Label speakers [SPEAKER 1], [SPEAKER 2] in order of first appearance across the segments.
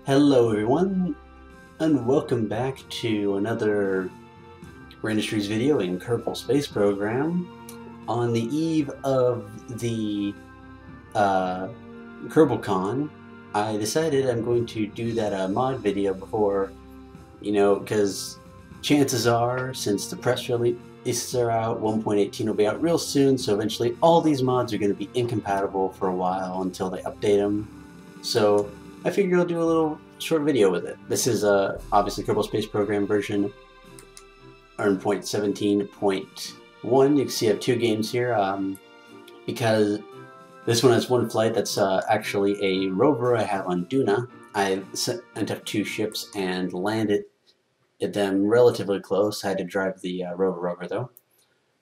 [SPEAKER 1] Hello everyone, and welcome back to another Rindustries video in Kerbal Space Program. On the eve of the KerbalCon, I decided I'm going to do that mod video before, because chances are, since the press releases are out, 1.18 will be out real soon, so eventually all these mods are going to be incompatible for a while until they update them. So I figured I'll do a little short video with it. This is obviously Kerbal Space Program version 17.1. You can see I have two games here because this one has one flight that's actually a rover I have on Duna. I sent up two ships and landed at them relatively close. I had to drive the rover over though.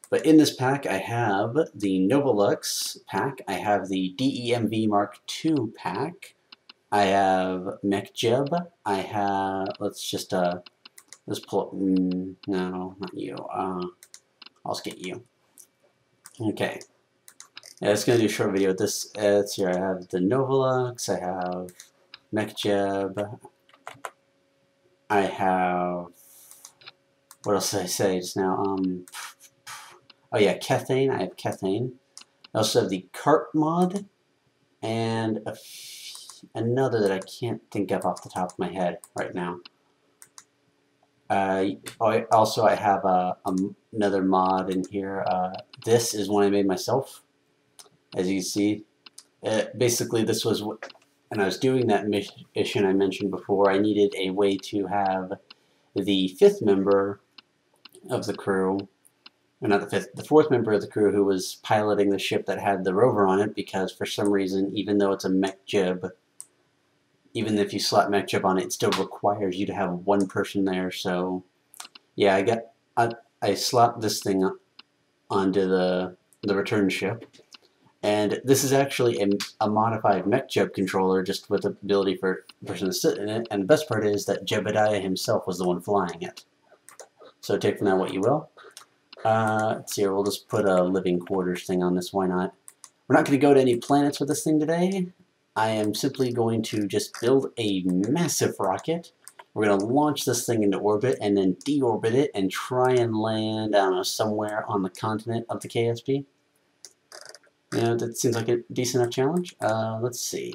[SPEAKER 1] But in this pack I have the Novolux pack, I have the DEMV Mark II pack, I have MechJeb, I have, let's pull up, no, not you, I'll just get you. Okay, yeah, it's going to do a short video with this. It's here, I have the Novolux, I have MechJeb, I have, what else did I say just now, oh yeah, Kethane, I have Kethane. I also have the Cart mod, and another that I can't think of off the top of my head right now. I have another mod in here. This is one I made myself. As you can see, basically this was when I was doing that mission I mentioned before. I needed a way to have the fifth member of the crew, or not the fifth, the fourth member of the crew who was piloting the ship that had the rover on it, because for some reason, even though it's a MechJeb, even if you slap MechJeb on it, it still requires you to have one person there. So yeah, I slapped this thing onto the return ship, and this is actually a modified MechJeb controller, just with the ability for a person to sit in it. And the best part is that Jebediah himself was the one flying it. So take from that what you will. Let's see here, we'll just put a living quarters thing on this, why not? We're not going to go to any planets with this thing today. I am simply going to just build a massive rocket. We're going to launch this thing into orbit and then deorbit it and try and land, I don't know, somewhere on the continent of the KSP. That seems like a decent enough challenge. Let's see.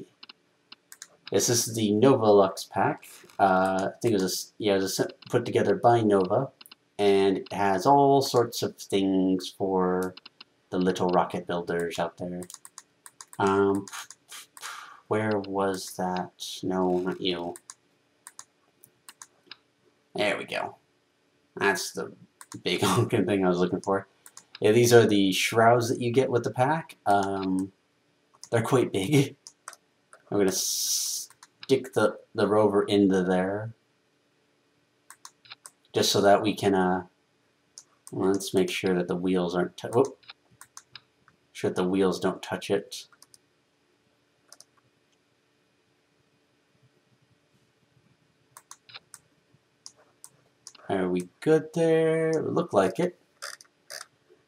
[SPEAKER 1] Yes, this is the Novolux pack. I think it was put together by Nova, and it has all sorts of things for the little rocket builders out there. Where was that? No, not you. There we go. That's the big honking thing I was looking for. Yeah, these are the shrouds that you get with the pack. They're quite big. I'm going to stick the rover into there, just so that we can, let's make sure that the wheels aren't, sure that the wheels don't touch it. Are we good there? Look like it.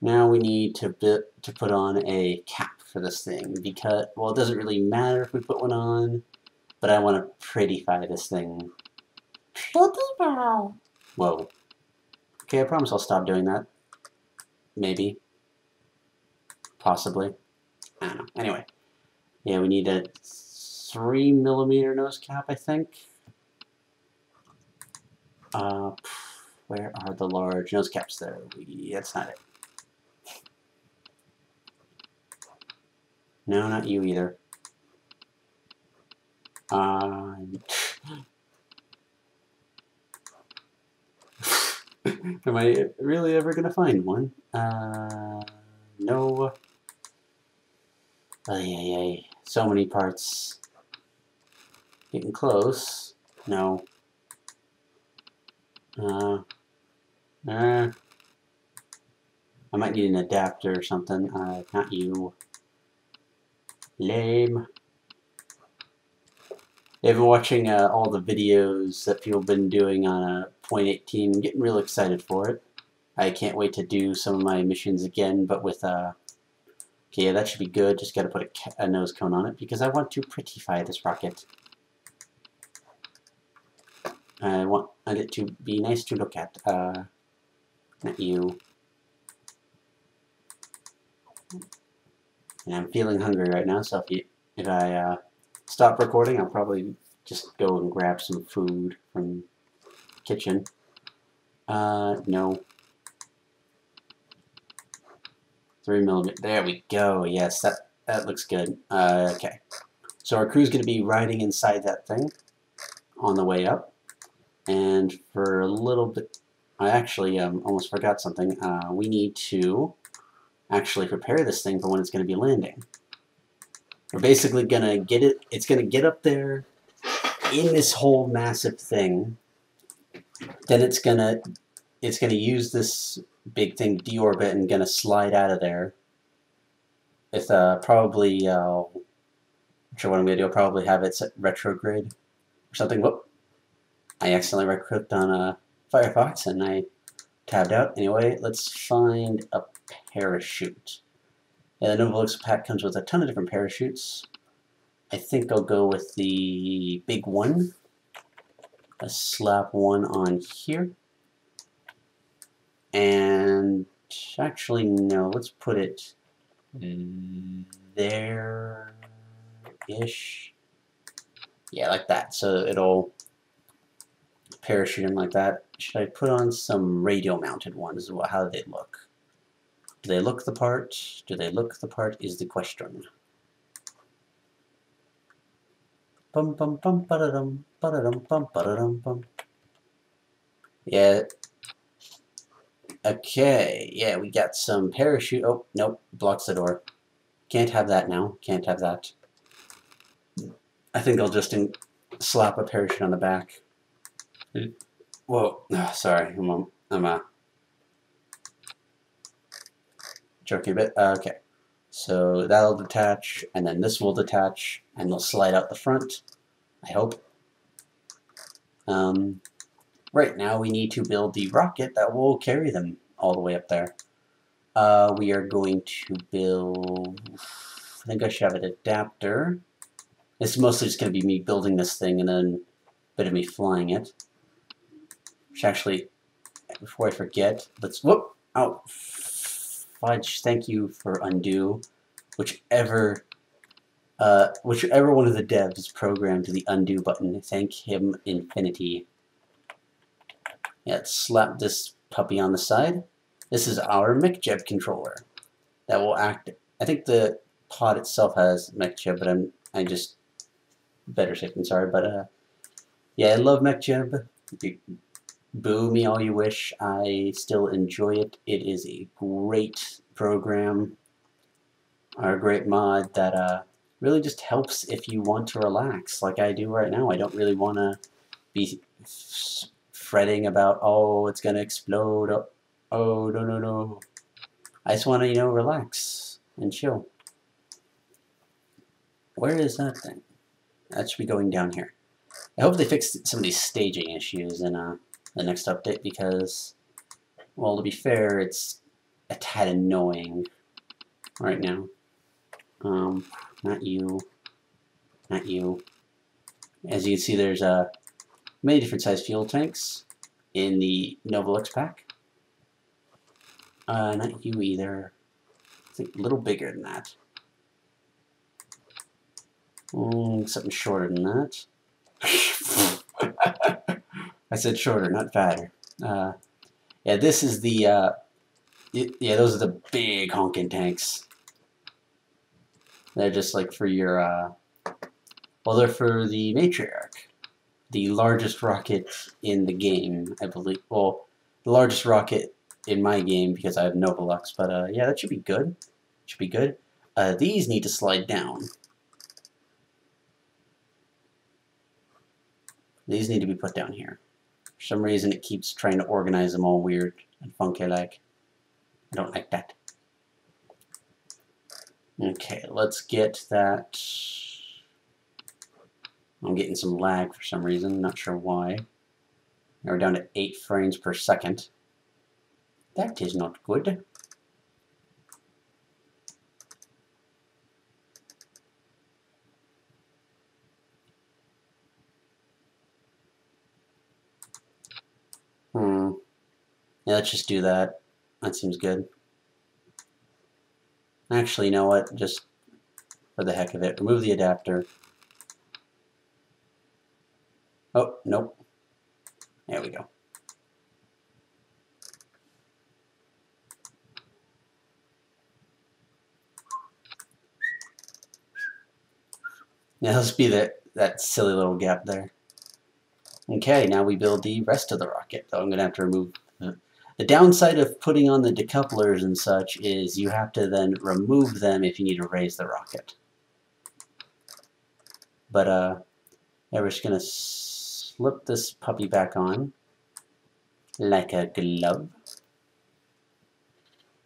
[SPEAKER 1] Now we need to put on a cap for this thing, because, well, it doesn't really matter if we put one on, but I want to prettify this thing. Prettify! Whoa. Okay, I promise I'll stop doing that. Maybe. Possibly. I don't know. Anyway. Yeah, we need a 3mm nose cap, I think. Where are the large nose caps there? That's not it. No, not you either. Am I really ever gonna find one? No. Ay. So many parts. Getting close. No. I might need an adapter or something. Not you. Lame. I've been watching all the videos that people have been doing on 0.18. I'm getting real excited for it. I can't wait to do some of my missions again, but with okay, yeah, that should be good. Just got to put a nose cone on it because I want to prettify this rocket. I want it to be nice to look at. Not you. And I'm feeling hungry right now, so if I stop recording, I'll probably just go and grab some food from the kitchen. No. 3mm. There we go. Yes, that looks good. Okay. So our crew's going to be riding inside that thing on the way up. And for a little bit, I actually almost forgot something. We need to actually prepare this thing for when it's going to be landing. We're basically going to get it, it's going to get up there in this whole massive thing. Then it's going to use this big thing to deorbit and going to slide out of there. With probably, I'm sure what I'm going to do, I'll probably have it set retrograde or something. Whoop. I accidentally right-clicked on Firefox and I tabbed out. Anyway, let's find a parachute. Yeah, the Novellix pack comes with a ton of different parachutes. I think I'll go with the big one. Let's slap one on here. And actually, no, let's put it there-ish. Yeah, like that. So it'll parachute in like that. Should I put on some radio mounted ones? How do they look? Do they look the part? Do they look the part is the question. Bum bum bum ba-da-dum, ba-da-dum, bum ba-da-dum, bum. Yeah. Okay, yeah, we got some parachute. Oh, nope, blocks the door. Can't have that now. Can't have that. I think I'll just slap a parachute on the back. Whoa, sorry, I'm joking a bit. Okay, so that'll detach, and then this will detach, and they'll slide out the front, I hope. Right now we need to build the rocket that will carry them all the way up there. We are going to build, I think I should have an adapter. It's mostly just going to be me building this thing and then a bit of me flying it. Which actually, before I forget, let's, whoop, oh, fudge, thank you for undo. Whichever one of the devs programmed the undo button, thank him infinity. Yeah, let's slap this puppy on the side. This is our MechJeb controller that will act. I think the pod itself has MechJeb, but I just better safe than sorry. But yeah, I love MechJeb. Boo me all you wish. I still enjoy it. It is a great program, or a great mod that really just helps if you want to relax, like I do right now. I don't really want to be fretting about, oh, it's gonna explode. Oh, no, no, no. I just want to, relax and chill. Where is that thing? That should be going down here. I hope they fix some of these staging issues in the next update because, well, to be fair, it's a tad annoying right now. Not you. Not you. As you can see, there's many different size fuel tanks in the Novellix pack. Not you either. I think a little bigger than that. Something shorter than that. I said shorter, not fatter. Yeah, this is the, yeah, those are the big honking tanks. They're just like for your, well, they're for the Matriarch, the largest rocket in the game, I believe. Well, the largest rocket in my game because I have Novellux, but yeah, that should be good. Should be good. These need to slide down. These need to be put down here. For some reason, it keeps trying to organize them all weird and funky like. I don't like that. Okay, let's get that. I'm getting some lag for some reason, not sure why. Now we're down to 8 frames per second. That is not good. Yeah, let's just do that. That seems good. Actually, you know what? Just for the heck of it, remove the adapter. Oh, nope. There we go. Yeah, let's be that silly little gap there. Okay, now we build the rest of the rocket. So I'm going to have to remove... The downside of putting on the decouplers and such is you have to then remove them if you need to raise the rocket. But, yeah, we're just going to slip this puppy back on like a glove.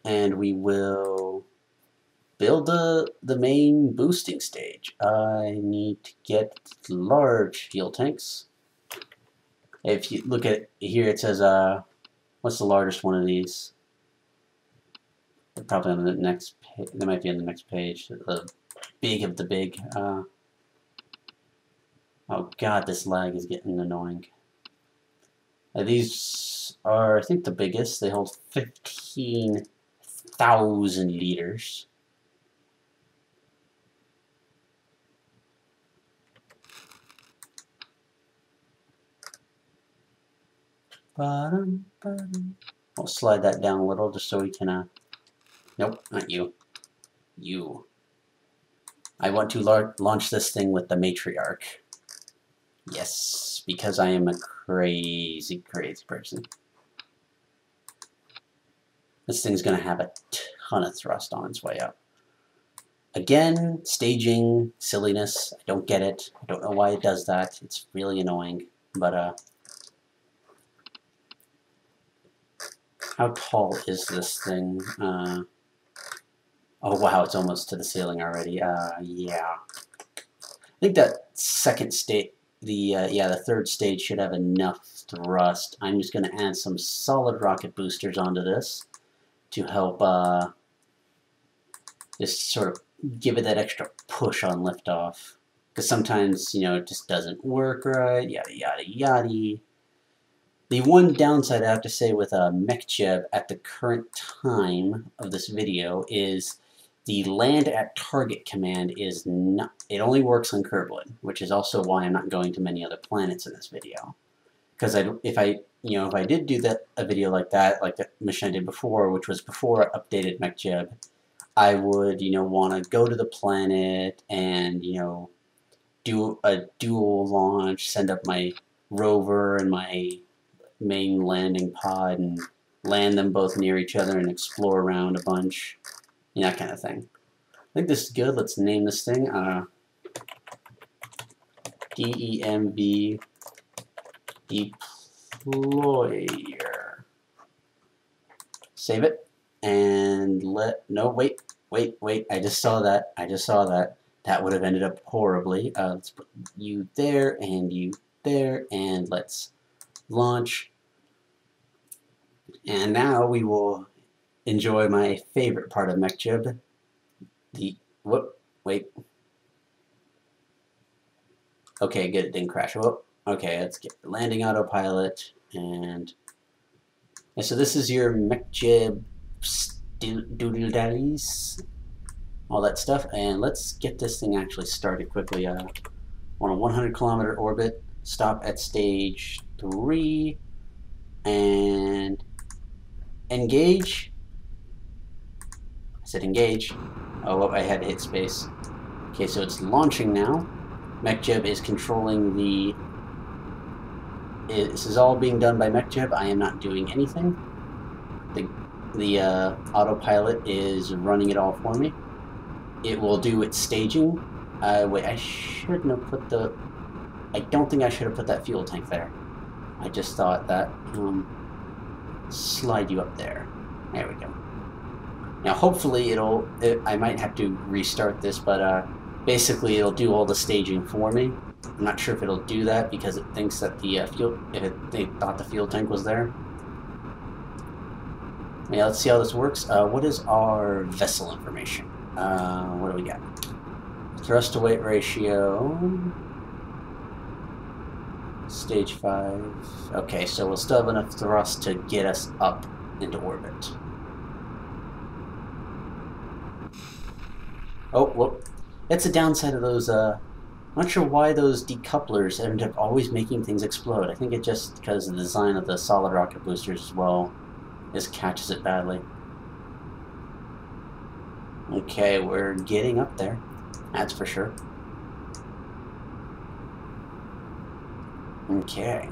[SPEAKER 1] And we will build the main boosting stage. I need to get large fuel tanks. If you look at here, it says, what's the largest one of these? Probably on the next page. They might be on the next page. The big of the big. Oh god, this lag is getting annoying. These are, I think, the biggest. They hold 15,000 liters. We'll slide that down a little just so we can, nope, not you. You. I want to launch this thing with the matriarch. Yes, because I am a crazy, crazy person. This thing's going to have a ton of thrust on its way up. Again, staging, silliness. I don't get it. I don't know why it does that. It's really annoying. But, how tall is this thing? Oh wow, it's almost to the ceiling already. Yeah. I think that second stage, the third stage should have enough thrust. I'm just going to add some solid rocket boosters onto this to help just sort of give it that extra push on liftoff. Because sometimes, you know, it just doesn't work right, yada yada yada. The one downside I have to say with MechJeb at the current time of this video is the land at target command is not, it only works on Kerblin, which is also why I'm not going to many other planets in this video. Because if I did do a video like that, like the mission I did before, which was before I updated MechJeb, I would, want to go to the planet and, do a dual launch, send up my rover and my main landing pod and land them both near each other and explore around a bunch. That kind of thing. I think this is good. Let's name this thing DEMV Deployer. Save it and wait. I just saw that. That would have ended up horribly. Let's put you there and you there, and let's launch. And now we will enjoy my favorite part of MechJeb. Okay, good, it didn't crash. Okay, let's get landing autopilot. And so this is your MechJeb doodle-dallies, all that stuff. And let's get this thing actually started quickly. On a 100-kilometer orbit, stop at stage 3, and engage. I said engage. Oh, I had to hit space. Okay, so it's launching now. MechJeb is controlling the... This is all being done by MechJeb. I am not doing anything. The autopilot is running it all for me. It will do its staging. Wait, I shouldn't have put the... I don't think I should have put that fuel tank there. I just thought that... slide you up there. There we go. Now hopefully I might have to restart this, but basically it'll do all the staging for me. I'm not sure if it'll do that because it thinks that the they thought the fuel tank was there. Yeah, let's see how this works. What is our vessel information? What do we got? Thrust to weight ratio Stage 5. Okay, so we'll still have enough thrust to get us up into orbit. Oh, whoop. That's the downside of those, I'm not sure why those decouplers end up always making things explode. I think it's just because the design of the solid rocket boosters as well just catches it badly. Okay, we're getting up there. That's for sure. Okay.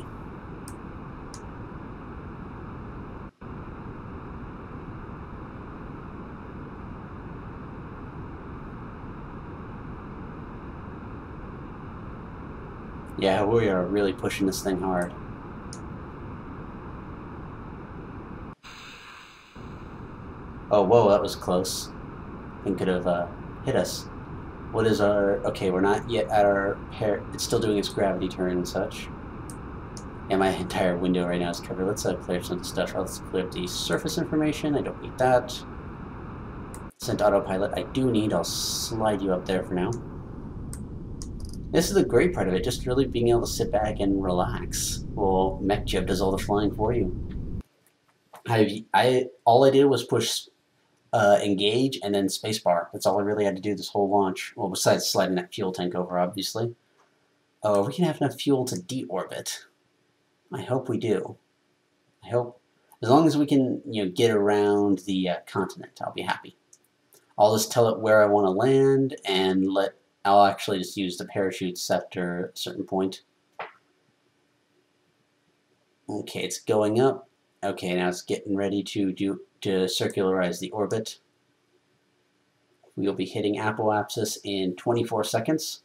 [SPEAKER 1] Yeah, we are really pushing this thing hard. Oh, whoa, that was close. Thing could have hit us. What is our... Okay, we're not yet at our... It's still doing its gravity turn and such. Yeah, my entire window right now is covered. Let's clear some stuff. Let's clear up the surface information. I don't need that. Sent autopilot I do need. I'll slide you up there for now. This is the great part of it, just really being able to sit back and relax. Well, MechJib does all the flying for you. All I did was push engage and then spacebar. That's all I really had to do this whole launch. Well, besides sliding that fuel tank over, obviously. Oh, we can have enough fuel to deorbit. I hope we do. I hope, as long as we can, get around the continent, I'll be happy. I'll just tell it where I want to land, and I'll actually just use the parachutes after a certain point. Okay, it's going up. Okay, now it's getting ready to circularize the orbit. We'll be hitting apoapsis in 24 seconds.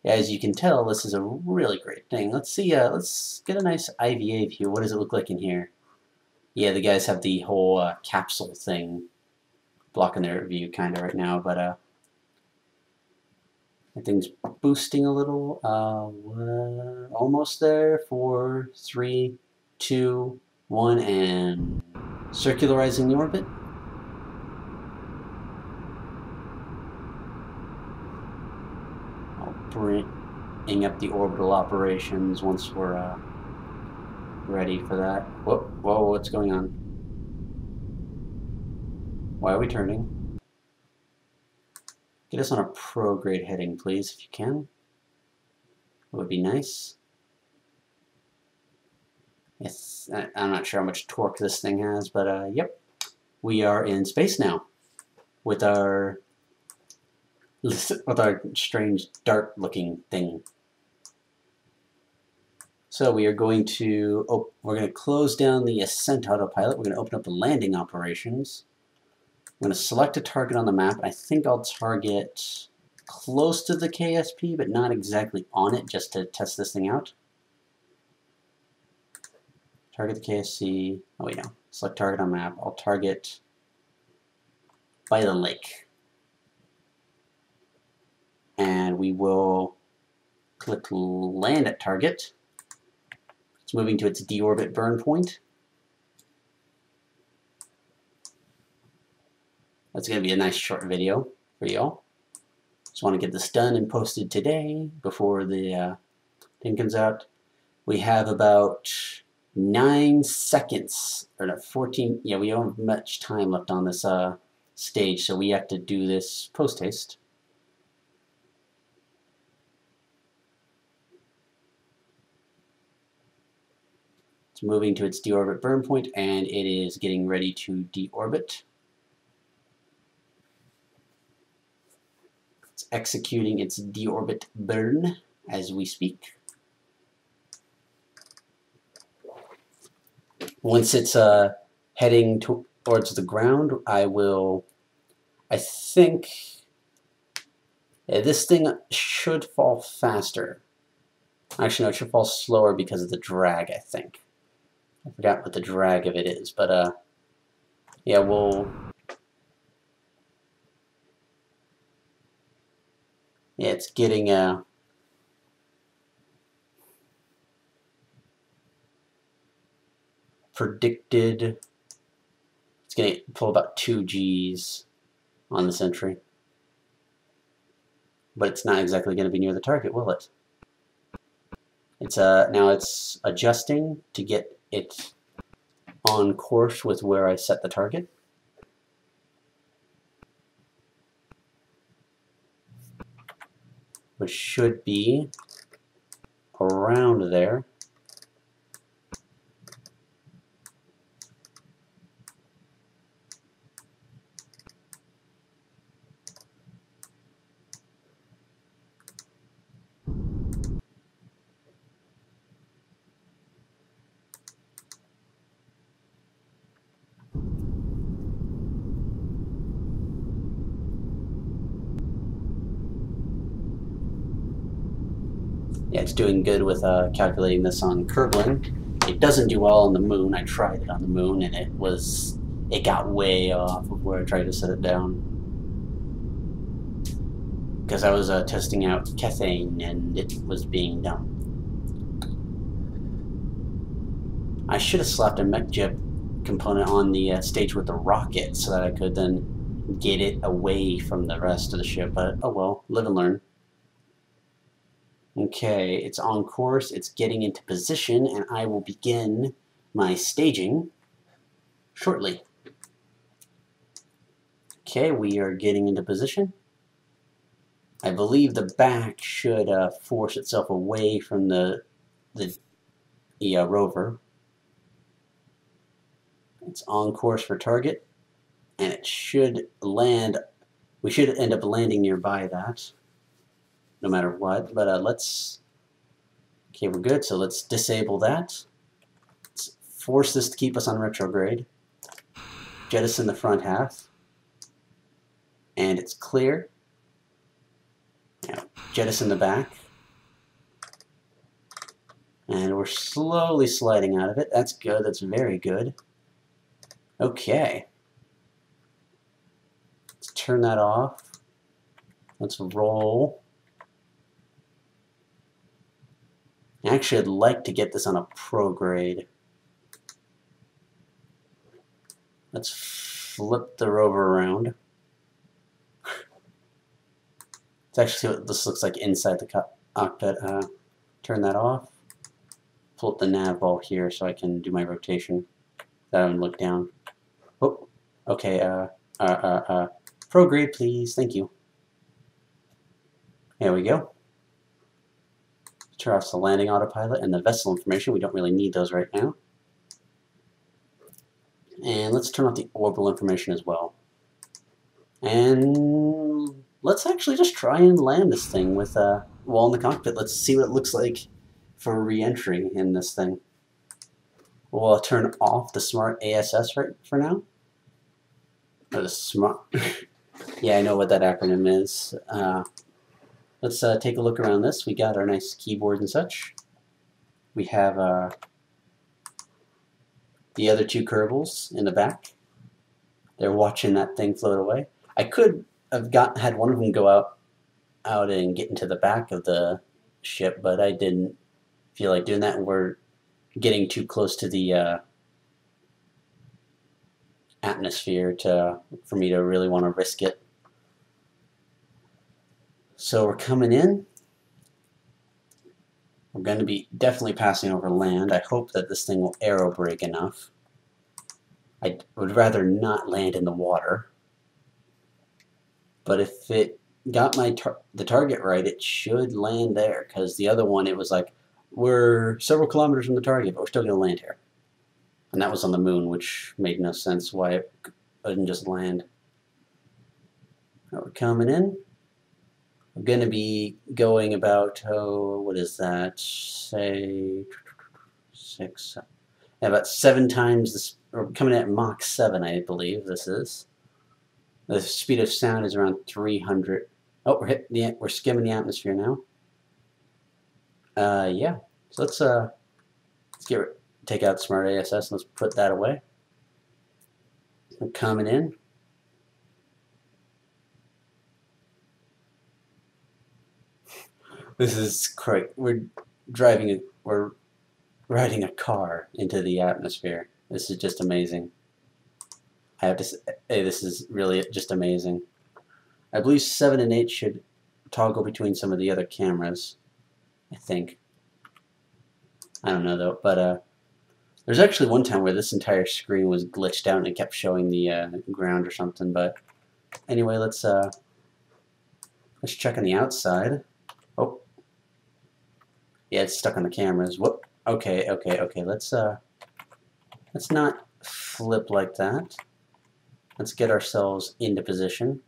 [SPEAKER 1] As you can tell, this is a really great thing. Let's see, let's get a nice IVA view. What does it look like in here? Yeah, the guys have the whole capsule thing blocking their view kind of right now, but that thing's boosting a little. We're almost there. 4, 3, 2, 1, and circularizing the orbit. I'll bring up the orbital operations once we're ready for that. Whoa, whoa, what's going on? Why are we turning? Get us on a pro-grade heading, please, if you can. It would be nice. Yes, I'm not sure how much torque this thing has, but yep. We are in space now with our strange dart-looking thing. So we are going to close down the ascent autopilot. We're going to open up the landing operations. I'm going to select a target on the map. I think I'll target close to the KSP, but not exactly on it, just to test this thing out. Target the KSC. Oh wait, no. Select target on map. I'll target by the lake. And we will click land at target. It's moving to its deorbit burn point. That's going to be a nice short video for y'all. Just want to get this done and posted today before the thing comes out. We have about 9 seconds, or no, 14, yeah, we don't have much time left on this stage, so we have to do this post-haste. It's moving to its deorbit burn point, and it is getting ready to deorbit. It's executing its deorbit burn as we speak. Once it's heading towards the ground, I think this thing should fall faster. Actually, no, it should fall slower because of the drag, I think. I forgot what the drag of it is, but yeah, yeah, it's getting predicted. It's going to pull about 2 Gs on this entry. But it's not exactly going to be near the target, will it? It's now it's adjusting to get it on course with where I set the target. Which should be around there. Yeah, it's doing good with calculating this on Kerblin. It doesn't do well on the moon. I tried it on the moon and it got way off of where I tried to set it down. Because I was testing out Kethane and it was being dumb. I should have slapped a mech jet component on the stage with the rocket so that I could then get it away from the rest of the ship, but oh well, live and learn. Okay, it's on course, it's getting into position, and I will begin my staging shortly. Okay, we are getting into position. I believe the back should force itself away from the rover. It's on course for target, and it should land. We should end up landing nearby that, no matter what. But let's. Okay, we're good. So let's disable that. Let's force this to keep us on retrograde. Jettison the front half, and it's clear. Now, jettison the back. And we're slowly sliding out of it. That's good. That's very good. Okay. Let's turn that off. Let's roll. Actually, I'd like to get this on a prograde. Let's flip the rover around. It's actually what this looks like inside the cockpit. Turn that off. Pull up the nav ball here so I can do my rotation. That and look down. Oh, okay. Prograde, please. Thank you. There we go. Turn off the landing autopilot and the vessel information. We don't really need those right now. And let's turn off the orbital information as well. And let's actually just try and land this thing with while in the cockpit. Let's see what it looks like for re-entry in this thing. We'll turn off the smart ASS right for now. Or the smart. Yeah, I know what that acronym is. Let's take a look around this. We got our nice keyboard and such. We have the other two Kerbals in the back. They're watching that thing float away. I could have had one of them go out and get into the back of the ship, but I didn't feel like doing that. We're getting too close to the atmosphere for me to really want to risk it. So we're coming in. We're going to be definitely passing over land. I hope that this thing will aero brake enough. I would rather not land in the water. But if it got the target right, it should land there. Because the other one, it was like, we're several kilometers from the target, but we're still going to land here. And that was on the moon, which made no sense why it couldn't just land. Now we're coming in. We're going to be going about, what is that? Say, about 7 times this. We're coming at Mach 7, I believe this is. The speed of sound is around 300. Oh, we're skimming the atmosphere now. Yeah. So let's take out Smart ASS and let's put that away. We're coming in. This is great. We're riding a car into the atmosphere. This is just amazing. I have to say, this is really just amazing. I believe 7 and 8 should toggle between some of the other cameras, I think. I don't know though, but there's actually one time where this entire screen was glitched out and it kept showing the ground or something. But anyway, let's check on the outside. Oh, yeah, it's stuck on the cameras. Whoop. Okay. Let's not flip like that. Let's get ourselves into position.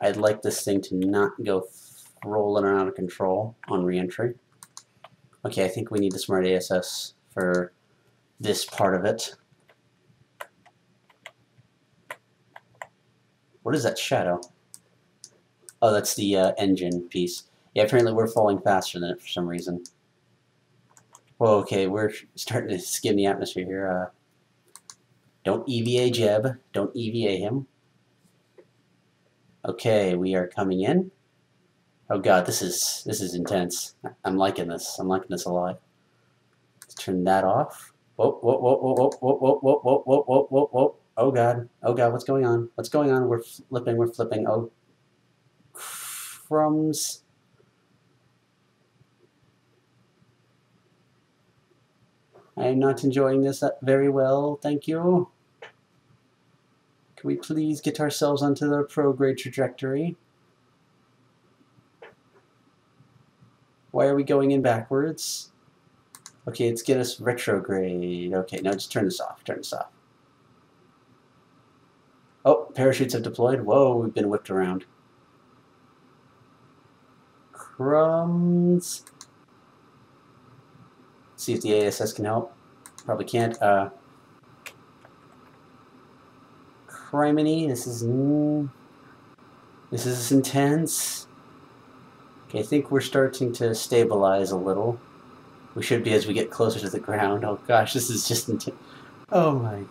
[SPEAKER 1] I'd like this thing to not go rolling around out of control on re-entry. Okay, I think we need the smart ASS for this part of it. What is that shadow? Oh, that's the engine piece. Yeah, apparently we're falling faster than it for some reason. Whoa, okay, we're starting to skim the atmosphere here. Don't EVA Jeb. Don't EVA him. Okay, we are coming in. Oh god, this is intense. I'm liking this. I'm liking this a lot. Let's turn that off. Whoa. Oh god, what's going on? What's going on? We're flipping. Oh, crumbs. I am not enjoying this very well, thank you. Can we please get ourselves onto the prograde trajectory? Why are we going in backwards? Okay, let's get us retrograde. Okay, now just turn this off. Oh, parachutes have deployed. Whoa, we've been whipped around. Crumbs. See if the ASS can help. Probably can't. Criminy, this is intense. Okay, I think we're starting to stabilize a little. We should be as we get closer to the ground. Oh gosh, this is just intense. Oh my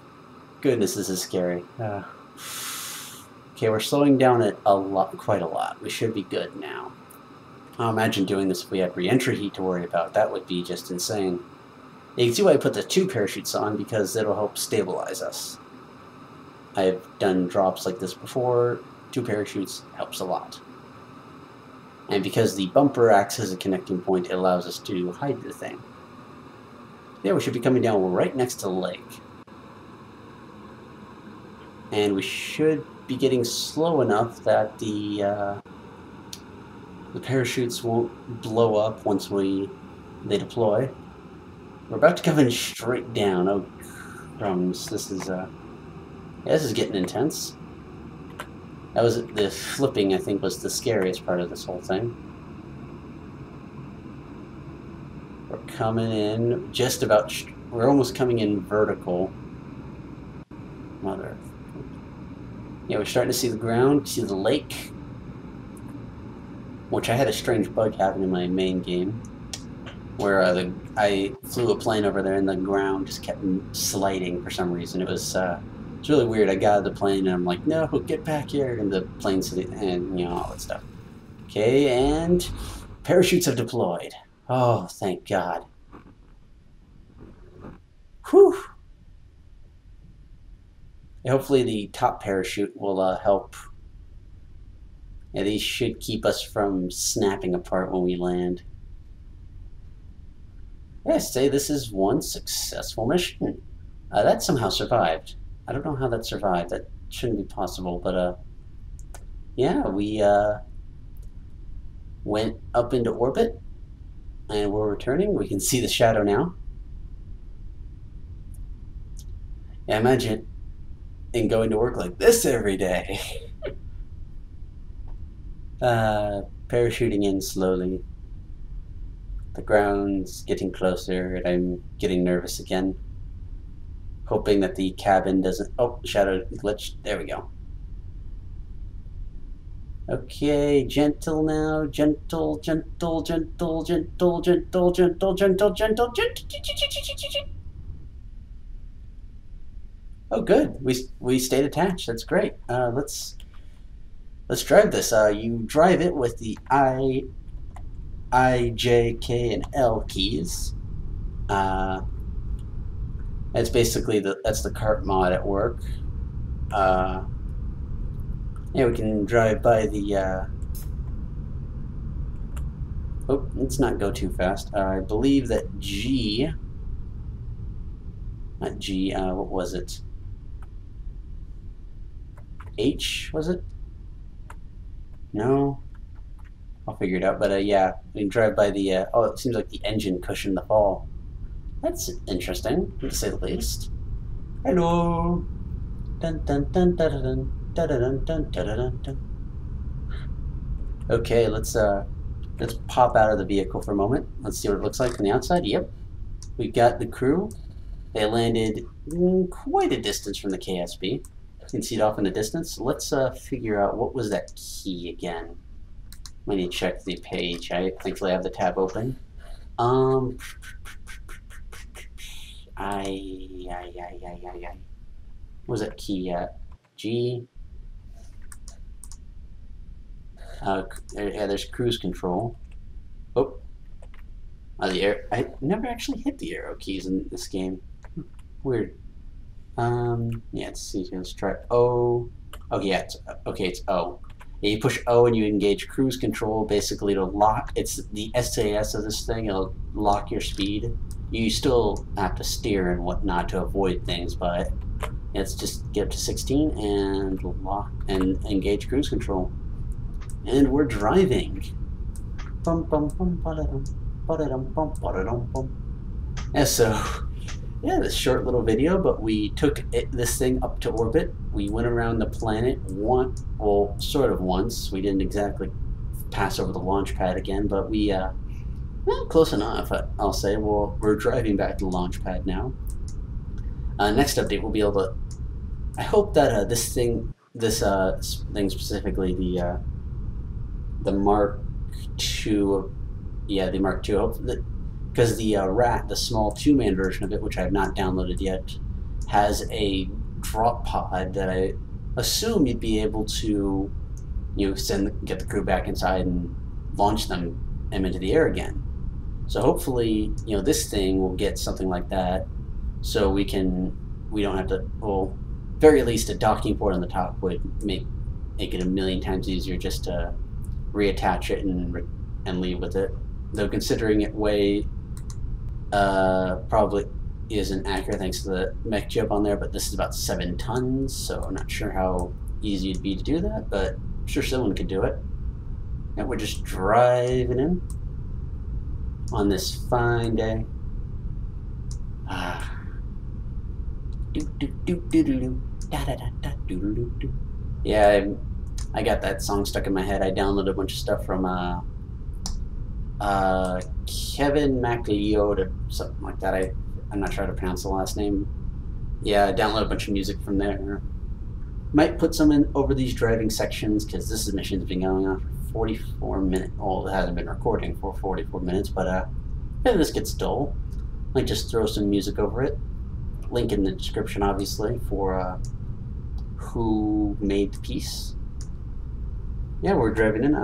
[SPEAKER 1] goodness, this is scary. Okay, we're slowing down it quite a lot. We should be good now. I'll imagine doing this if we had re-entry heat to worry about. That would be just insane. You can see why I put the 2 parachutes on, because it'll help stabilize us. I've done drops like this before. 2 parachutes helps a lot. And because the bumper acts as a connecting point, it allows us to hide the thing. Yeah, we should be coming down right next to the lake. And we should be getting slow enough that the parachutes won't blow up once they deploy. We're about to come in straight down. Oh, crumbs. This is getting intense. That was the flipping, I think, was the scariest part of this whole thing. We're coming in just about. We're almost coming in vertical. Mother. Yeah, we're starting to see the ground, see the lake, which I had a strange bug happen in my main game, where I flew a plane over there and the ground just kept sliding for some reason. It's really weird. I got out of the plane and I'm like, no, get back here, and the plane's and all that stuff. Okay, and parachutes have deployed. Oh, thank God. Whew. Hopefully the top parachute will help. Yeah, these should keep us from snapping apart when we land. Yeah, say this is one successful mission. That somehow survived. I don't know how that survived. That shouldn't be possible, but yeah, we went up into orbit, and we're returning. We can see the shadow now. Yeah, imagine and going to work like this every day. Parachuting in slowly. The ground's getting closer, and I'm getting nervous again. Hoping that the cabin doesn't... Oh, shadow glitch. There we go. Okay, gentle now. Gentle. Oh, good. We stayed attached. That's great. Let's drive this. You drive it with the I, J, K, and L keys. That's basically that's the kart mod at work. Yeah, we can drive by the, oh, let's not go too fast. I believe that not G, what was it? H, was it? No? I'll figure it out, but yeah, we can drive by the, oh, it seems like the engine cushioned the fall. That's interesting, to say the least. Hello! Dun dun dun dun dun dun dun dun dun dun dun. Okay, let's pop out of the vehicle for a moment. Let's see what it looks like from the outside. Yep, we've got the crew. They landed quite a distance from the KSB. You can see it off in the distance. Let's figure out what was that key again. I need to check the page. I thankfully have the tab open. What was that key at? G. Yeah, there's cruise control. Oh, the air. I never actually hit the arrow keys in this game. Weird. Yeah, let's see. Let's try O. Oh, yeah. It's O. Yeah, you push O and you engage cruise control. Basically, to lock. It's the SAS of this thing. It'll lock your speed. You still have to steer and whatnot to avoid things, but let's just get up to 16 and lock and engage cruise control. And we're driving. And so, yeah, this short little video, but we took this thing up to orbit. We went around the planet well, sort of once. We didn't exactly pass over the launch pad again, but we, well, close enough, I'll say. Well, we're driving back to the launch pad now. Next update, we'll be able to, I hope that this thing specifically, the Mark II, yeah, the Mark II, because the the small two-man version of it, which I have not downloaded yet, has a drop pod that I assume you'd be able to, get the crew back inside and launch them into the air again. So hopefully, this thing will get something like that, so we don't have to, well, very least a docking port on the top would make it a million times easier just to reattach it and leave with it. Though considering it weigh probably isn't accurate thanks to the mech chip on there, but this is about 7 tons, so I'm not sure how easy it'd be to do that, but I'm sure someone could do it. And we're just driving in on this fine day. Yeah, I got that song stuck in my head. I downloaded a bunch of stuff from Kevin MacLeod or something like that. I'm not sure how to pronounce the last name. Yeah, I downloaded a bunch of music from there. Might put some in over these driving sections because this mission's been going on for 44 minutes. Well, it hasn't been recording for 44 minutes, but if this gets dull, might just throw some music over it. Link in the description, obviously, for who made the piece. Yeah, we're driving in.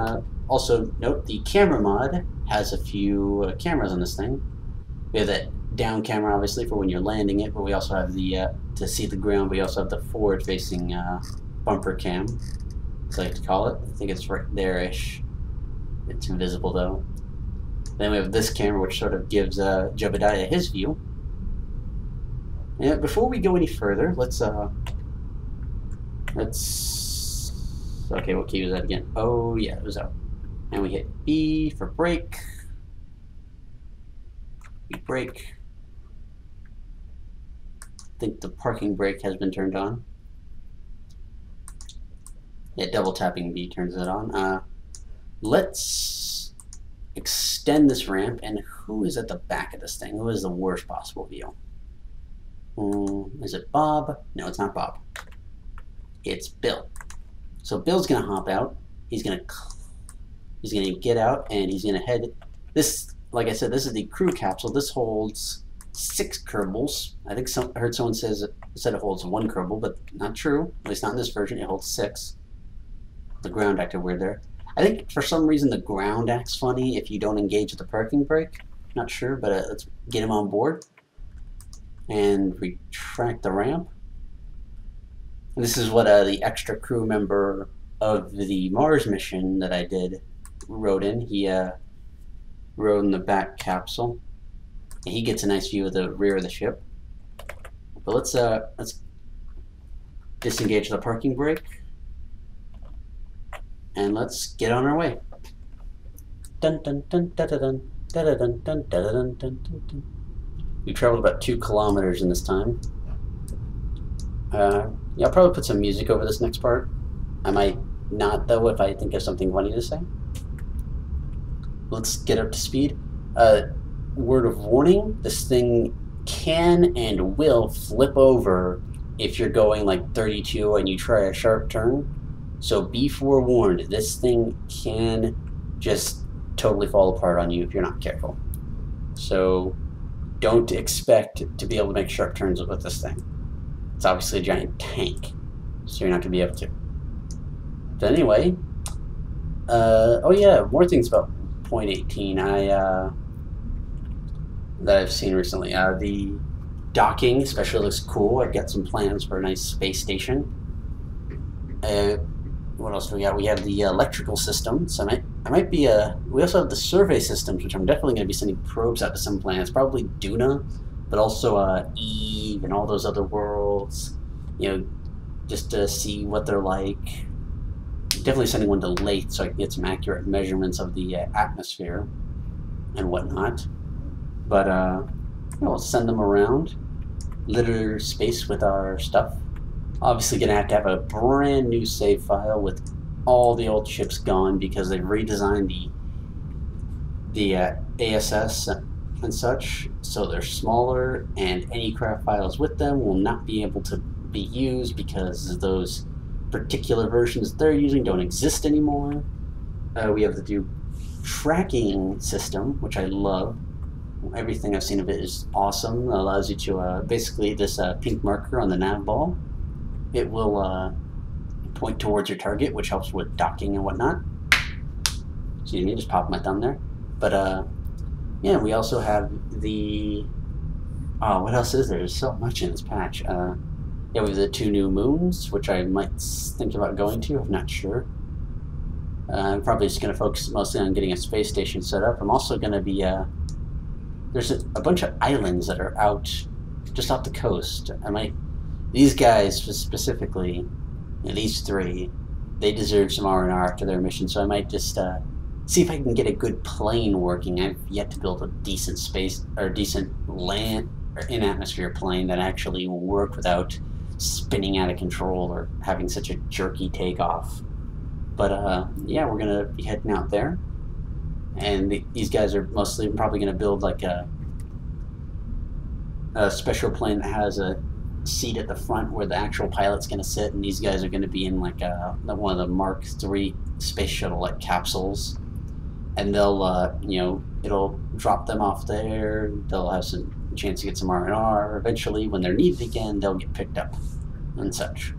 [SPEAKER 1] Also, note the camera mod has a few cameras on this thing. We have that down camera, obviously, for when you're landing it, but we also have the to see the ground. We also have the forward-facing bumper cam, as I like to call it. I think it's right there-ish. It's invisible though. Then we have this camera, which sort of gives Jebediah his view. And before we go any further, let's okay, what key was that again? Oh yeah, it was out. And we hit B for brake. We brake. I think the parking brake has been turned on. Yeah, double tapping B turns it on. Let's extend this ramp, and who is at the back of this thing? Who is the worst possible view? Is it Bob? No, it's not Bob. It's Bill. So Bill's gonna hop out. He's gonna get out, and he's gonna head. This, like I said, this is the crew capsule. This holds 6 Kerbals. I think I heard someone said it holds 1 Kerbal, but not true. At least not in this version. It holds 6. The ground acted weird there. I think for some reason the ground acts funny if you don't engage the parking brake. Not sure, but let's get him on board and retract the ramp. And this is what the extra crew member of the Mars mission that I did rode in. He rode in the back capsule. He gets a nice view of the rear of the ship. But let's disengage the parking brake and let's get on our way. Dun dun dun dun dun dun dun dun dun dun dun dun. We traveled about 2 kilometers in this time. Yeah, I'll probably put some music over this next part. I might not, though, if I think of something funny to say. Let's get up to speed. Word of warning, this thing can and will flip over if you're going like 32 and you try a sharp turn. So be forewarned, this thing can just totally fall apart on you if you're not careful. So don't expect to be able to make sharp turns with this thing. It's obviously a giant tank, so you're not going to be able to. But anyway, oh yeah, more things about point 18 that I've seen recently. The docking especially looks cool. I've got some plans for a nice space station. What else do we got? We have the electrical system. So we also have the survey systems, which I'm definitely going to be sending probes out to some planets. Probably Duna, but also Eve and all those other worlds. You know, just to see what they're like. Definitely sending one to Lathe so I can get some accurate measurements of the atmosphere and whatnot. But we'll send them around, litter space with our stuff. Obviously going to have a brand new save file with all the old chips gone because they've redesigned the ASS and such, so they're smaller, and any craft files with them will not be able to be used because those particular versions they're using don't exist anymore. We have the new tracking system, which I love. Everything I've seen of it is awesome. It allows you to basically this pink marker on the nav ball. It will point towards your target, which helps with docking and whatnot. Excuse me, just popped my thumb there. But yeah, we also have the what else is there? There's so much in this patch. Yeah, we have the 2 new moons, which I might think about going to. I'm not sure. I'm probably just going to focus mostly on getting a space station set up. I'm also going to be there's a bunch of islands that are out just off the coast. These guys specifically, you know, these 3, they deserve some R&R after their mission, so I might just see if I can get a good plane working. I've yet to build a decent space or decent land or in-atmosphere plane that actually will work without spinning out of control or having such a jerky takeoff. But yeah, we're gonna be heading out there, and these guys are mostly probably gonna build like a special plane that has a seat at the front where the actual pilot's going to sit, and these guys are going to be in like one of the Mark III space shuttle like capsules, and they'll you know, it'll drop them off there. They'll have some chance to get some R&R. Eventually, when they're needed again, they'll get picked up and such.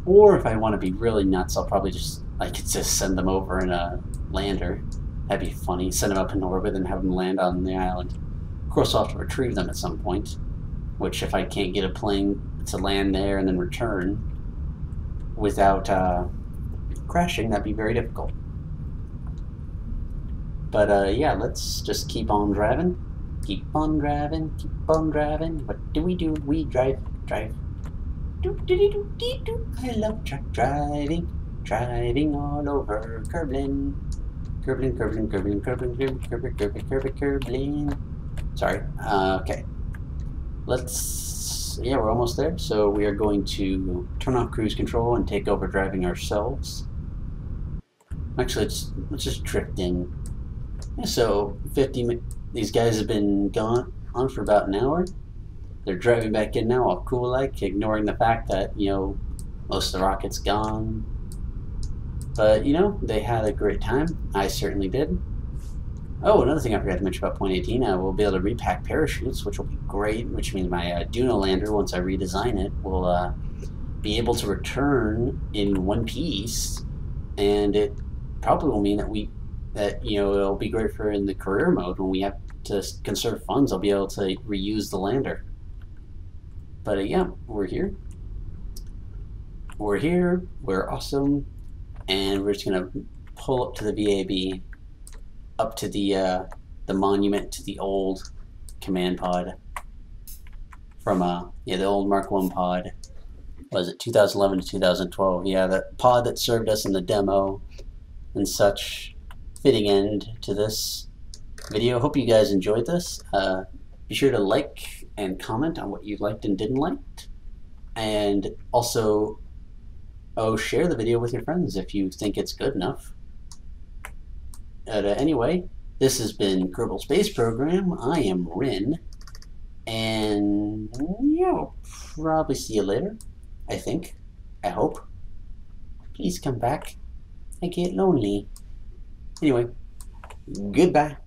[SPEAKER 1] Or if I want to be really nuts, I'll probably just send them over in a lander. That'd be funny. Send them up in orbit and have them land on the island. Of course, I'll have to retrieve them at some point, which if I can't get a plane to land there and then return without crashing, that'd be very difficult. But yeah, let's just keep on driving. Keep on driving, keep on driving. What do? We drive. I love truck driving, driving all over Kerblin. Kerblin. Sorry. Okay. Yeah, we're almost there. So we are going to turn off cruise control and take over driving ourselves. Actually, let's just drift in. Yeah, so these guys have been gone on for about an hour. They're driving back in now, all cool like, ignoring the fact that, you know, most of the rocket's gone. But, you know, they had a great time. I certainly did. Oh, another thing I forgot to mention about point 18, we'll be able to repack parachutes, which will be great, which means my Duna lander, once I redesign it, will be able to return in one piece, and it probably will mean that you know, it'll be great for in the career mode when we have to conserve funds. I'll be able to reuse the lander. But yeah, we're here. We're awesome. and we're just gonna pull up to the VAB, up to the monument to the old command pod from the old Mark 1 pod. Was it 2011 to 2012? Yeah, the pod that served us in the demo and such. Fitting end to this video. Hope you guys enjoyed this. Be sure to like and comment on what you liked and didn't like, and also share the video with your friends if you think it's good enough. Anyway, this has been Kerbal Space Program. I am Rin, and yeah, we'll probably see you later. I think. I hope. Please come back. I get lonely. Anyway, goodbye.